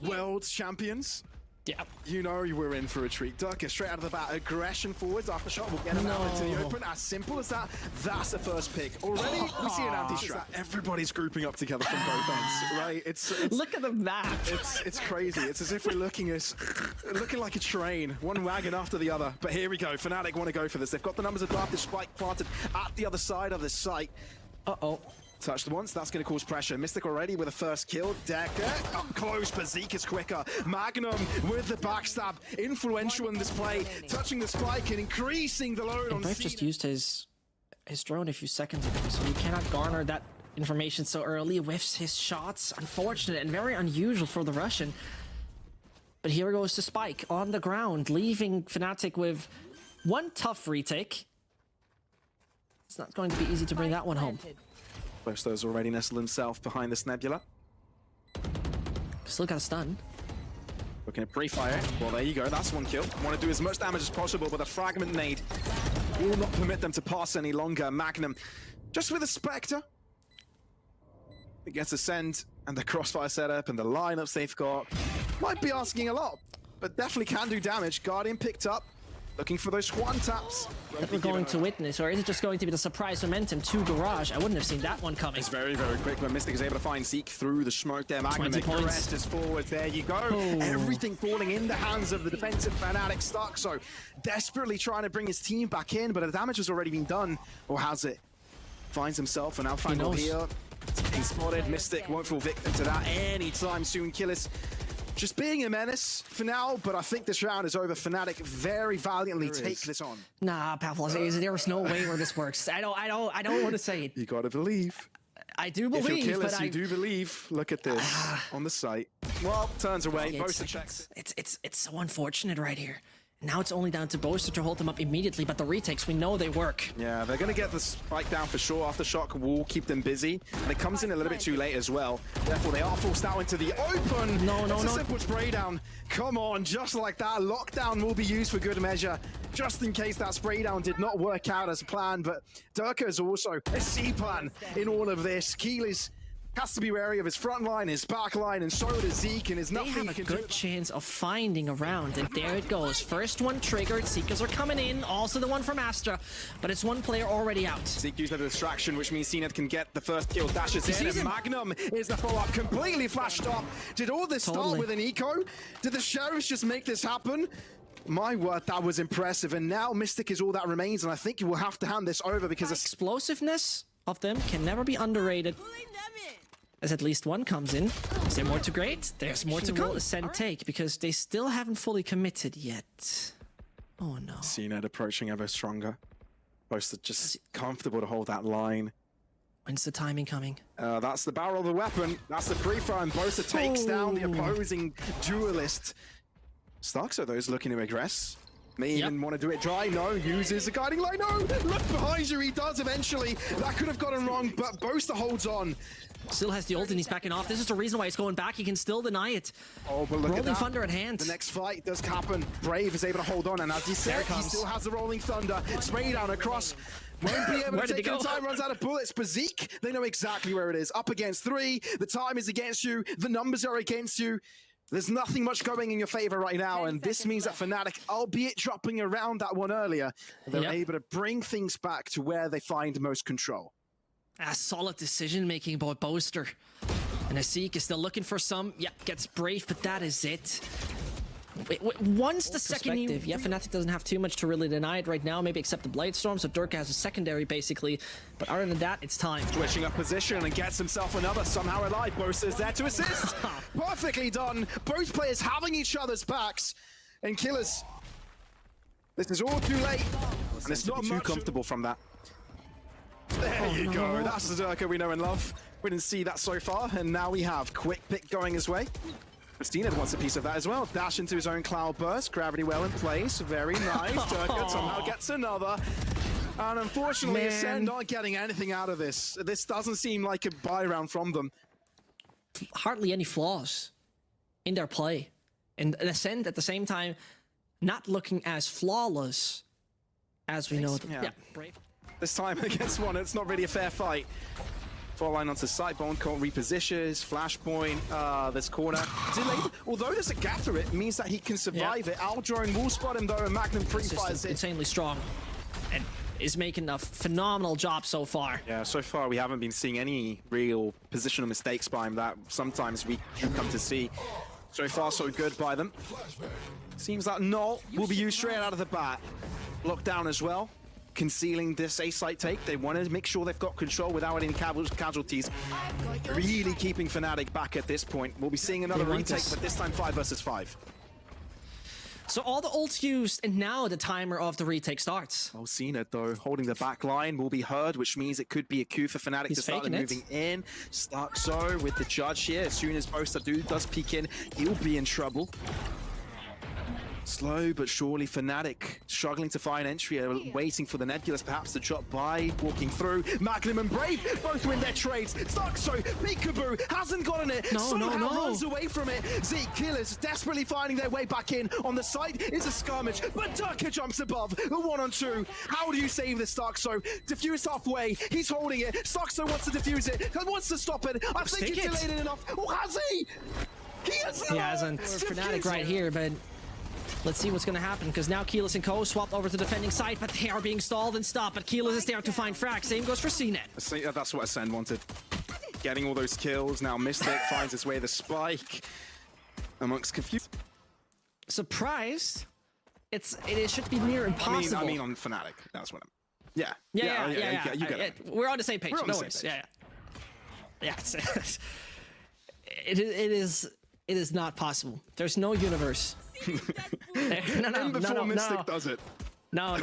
world champions. Yeah. You know you were in for a treat. Derke straight out of the bat, aggression forwards, after shot will get him out into the open. As simple as that, that's the first pick. Already, we see an anti-strap. Everybody's grouping up together from both ends, right? It's Look at the map. It's crazy. It's as if we're looking like a train, one wagon after the other. But here we go. Fnatic want to go for this. They've got the numbers advantage spike planted at the other side of the site. Uh-oh. Touched once, that's going to cause pressure. Mistic already with a first kill. Derke up close, but zeek is quicker. Magnum with the backstab. Influential in this play. Touching the spike and increasing the load on Brave just used his drone a few seconds ago, so he cannot garner that information so early. Whiffs his shots. Unfortunate and very unusual for the Russian. But here goes the spike on the ground, leaving Fnatic with one tough retake. It's not going to be easy to bring that one home. Boaster's already nestled himself behind this nebula. Still got a stun. Looking at pre-fire. Well, there you go. That's one kill. Want to do as much damage as possible, but a fragment nade will not permit them to pass any longer. Magnum, just with a Spectre. It gets Acend, and the crossfire setup, and the lineups they've got. Might be asking a lot, but definitely can do damage. Guardian picked up. Looking for those one taps. That we're going to witness, or is it just going to be the surprise momentum to Garage? I wouldn't have seen that one coming. It's very, very quick when Mistic is able to find Zeek through the smoke there. Magnum, the rest is forward. There you go. Oh. Everything falling in the hands of the defensive Fnatic starxo. Desperately trying to bring his team back in, but the damage has already been done. Or has it? Finds himself an Alpha here. Being spotted. Mistic won't fall victim to that anytime soon. Kiles just being a menace for now, but I think this round is over. Fnatic very valiantly take this on. Nah, Pavlos, there's no way where this works. I don't want to say it. You gotta believe. I do believe, if you're Kiles, but you do believe. Look at this on the site. Well, turns away. Boaster checks. It's so unfortunate right here. Now it's only down to Boaster to hold them up immediately, but the retakes, we know they work. Yeah, they're going to get the spike down for sure. Aftershock will keep them busy. And it comes in a little bit too late as well. Therefore, they are forced out into the open. No. It's a simple spray down. Come on, just like that. Lockdown will be used for good measure. Just in case that spray down did not work out as planned. But Derke is also a C plan in all of this. Kiles has to be wary of his front line, his back line, and so does Zeek, and there's nothing they have a good chance of finding a round, and there it goes. First one triggered, Seekers are coming in, also the one from Astra, but it's one player already out. Zeek used the distraction, which means cNed can get the first kill, dashes in, and Magnum is the follow-up, completely flashed up. Did all this start with an eco? Did the Sheriffs just make this happen? My word, that was impressive, and now Mistic is all that remains, and I think you will have to hand this over because the explosiveness of them can never be underrated. As at least one comes in. Is there more to great? There's more to come. Ascend take, because they still haven't fully committed yet. Oh no. cNed approaching ever stronger. Boaster just comfortable to hold that line. When's the timing coming? That's the barrel of the weapon. That's the pre-fire, and Boaster takes down the opposing duelist. starxo, though, is looking to aggress. May even want to do it dry. No, uses a guiding light. No, look behind you. He does eventually. That could have gotten wrong, but Boaster holds on. Still has the ult and he's backing off. This is the reason why he's going back. He can still deny it. Oh, but look at that. Thunder at hand. The next fight does happen. Brave is able to hold on, and as he said, he still has the Rolling Thunder. Spray down across. Won't be able to take it in time. Runs out of bullets. But Zeek, they know exactly where it is. Up against 3. The time is against you. The numbers are against you. There's nothing much going in your favor right now, and this means that Fnatic, albeit dropping around that one earlier, they're able to bring things back to where they find most control. A solid decision-making by Boaster. And Zeek is still looking for some. Yep, gets Brave, but that is it. Once the second... Yeah, Fnatic doesn't have too much to really deny it right now, maybe except the Blightstorm, so Derke has a secondary, basically. But other than that, it's time. Switching up position and gets himself another, somehow alive. Boaster's there to assist. Perfectly done. Both players having each other's backs. And Kiles, this is all too late. And it's not too comfortable from that. There you go. That's the Derke we know and love. We didn't see that so far, and now we have. Quick pick going his way. cNed wants a piece of that as well. Dash into his own cloud burst. Gravity well in place. Very nice. Derke somehow gets another. And unfortunately, Acend not getting anything out of this. This doesn't seem like a buy round from them. Hardly any flaws in their play. And Acend at the same time, not looking as flawless as we know. Yeah. Brave. This time against one, it's not really a fair fight. Fall line onto the side, BONECOLD repositions, flashpoint, this corner. Delayed. Although there's a gap through it, means that he can survive it. Aldrone will spot him though, and Magnum pre-fires it. Insanely strong. And is making a phenomenal job so far. Yeah, so far we haven't been seeing any real positional mistakes by him that sometimes we do come to see. So far, so good by them. Seems like Null will be used straight out of the bat. Locked down as well, concealing this A-site take. They want to make sure they've got control without any casualties. Really keeping Fnatic back at this point. We'll be seeing another retake, but this time 5 versus 5. So all the ults used, and now the timer of the retake starts. Oh, cNed though, holding the back line will be heard, which means it could be a cue for Fnatic to start moving in. starxo with the judge here. As soon as Boaster does peek in, he'll be in trouble. Slow but surely Fnatic struggling to find entry, waiting for the Nebulous perhaps to drop by, walking through. Magnum and Brave both win their trades. starxo, peekaboo, hasn't gotten it, somehow runs away from it. Zeek, Kiles desperately finding their way back in. On the side is a skirmish, but Derke jumps above, the 1-on-2. How do you save this starxo? Diffused halfway, he's holding it. starxo wants to defuse it, wants to stop it. I think he's delayed it enough. Oh, has he? He hasn't. Fnatic right here, but let's see what's going to happen, because now Kiles and Co swapped over to the defending side, but they are being stalled and stopped. But Kiles is there to find frags. Same goes for cNed. That's what Acend wanted. Getting all those kills. Now Mistic finds his way to the spike. Amongst confused. Surprised? It should be near impossible. I mean on Fnatic. That's what I'm. Yeah. Yeah. You get it. We're on the same page. No worries. Yeah. It is not possible. There's no universe. No. Before Mistic does it. No.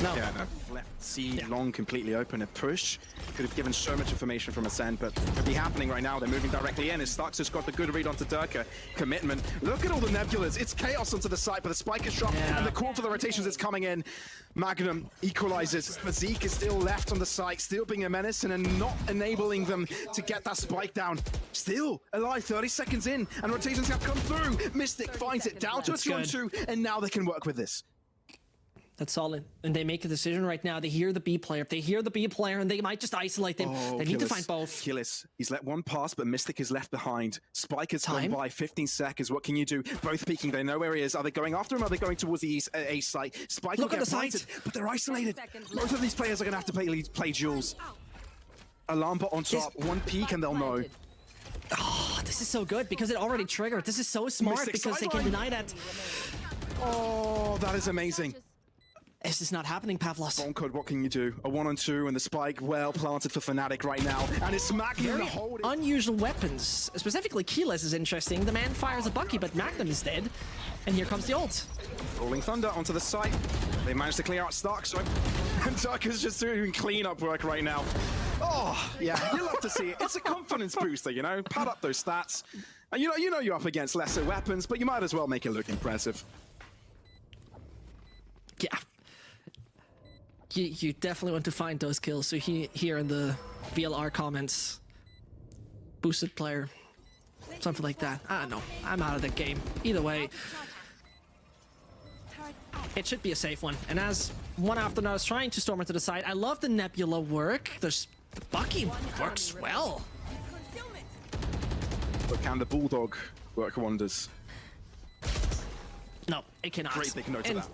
Yeah, no. Left C long completely open. A push could have given so much information from Acend, but it'd be happening right now. They're moving directly in. As starxo's got the good read onto Derke. Commitment. Look at all the Nebulas. It's chaos onto the side, but the spike is dropped, and the call for the rotations is coming in. Magnum equalizes, but Zeek is still left on the site, still being a menace and not enabling them to get that spike down. Still alive, 30 seconds in, and rotations have come through. Mistic finds it down to a 2-on-2, and now they can work with this. That's solid. And they make a decision right now. They hear the B player. If they hear the B player, and they might just isolate them. They need to find both. Kiles. He's let one pass, but Mistic is left behind. Spike has gone by 15 seconds. What can you do? Both peeking. They know where he is. Are they going after him? Or are they going towards the A site? Spike will get planted, but they're isolated. Both of these players are going to have to play duels. Alarm bot on top. One peek and they'll know. Oh, this is so good because it already triggered. This is so smart because they can deny that. Oh, that is amazing. This is not happening, Pavlos. BONECOLD, what can you do? A 1-on-2 and the spike well planted for Fnatic right now. And it's Magnum holding. Unusual weapons. Specifically, Kiles is interesting. The man fires a Bucky, but Magnum is dead. And here comes the ult. Rolling Thunder onto the site. They managed to clear out starxo. And Derke's just doing cleanup work right now. Oh, yeah, you love to see it. It's a confidence booster, you know? Pad up those stats. And you know you're up against lesser weapons, but you might as well make it look impressive. Yeah. You definitely want to find those kills. So here in the VLR comments, boosted player, something like that. I don't know. I'm out of the game. Either way, it should be a safe one. And as one after another is trying to storm into the side, I love the Nebula work. The Bucky works well. But can the Bulldog work wonders? No, it cannot. Great, they can note that.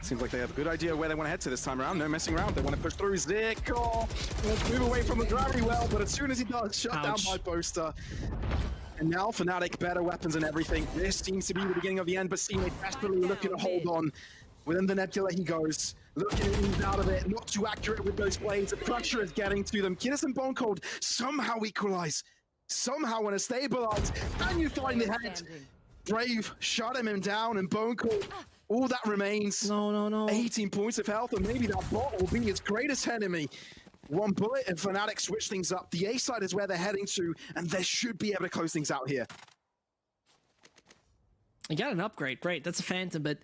Seems like they have a good idea where they want to head to this time around. No messing around. They want to push through Zeek. Oh, let's move away from the gravity well, but as soon as he does, shut down by Boaster. And now Fnatic, better weapons and everything. This seems to be the beginning of the end, but cNed desperately looking to hold on. Within the Nebula he goes, looking to move out of it, not too accurate with those blades. The pressure is getting to them. Kiles and BONECOLD somehow equalize. Somehow want to stabilize. And you find the head. Brave shutting him down, and BONECOLD, all that remains. No. 18 points of health, and maybe that bot will be his greatest enemy. One bullet, and Fnatic switch things up. The A side is where they're heading to, and they should be able to close things out here. You got an upgrade, great. That's a Phantom, but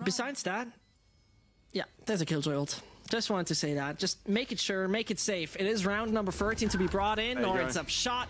besides that, yeah, there's a Killjoy ult. Just wanted to say that. Just make it sure, make it safe. It is round number 13 to be brought in, or it's a shot.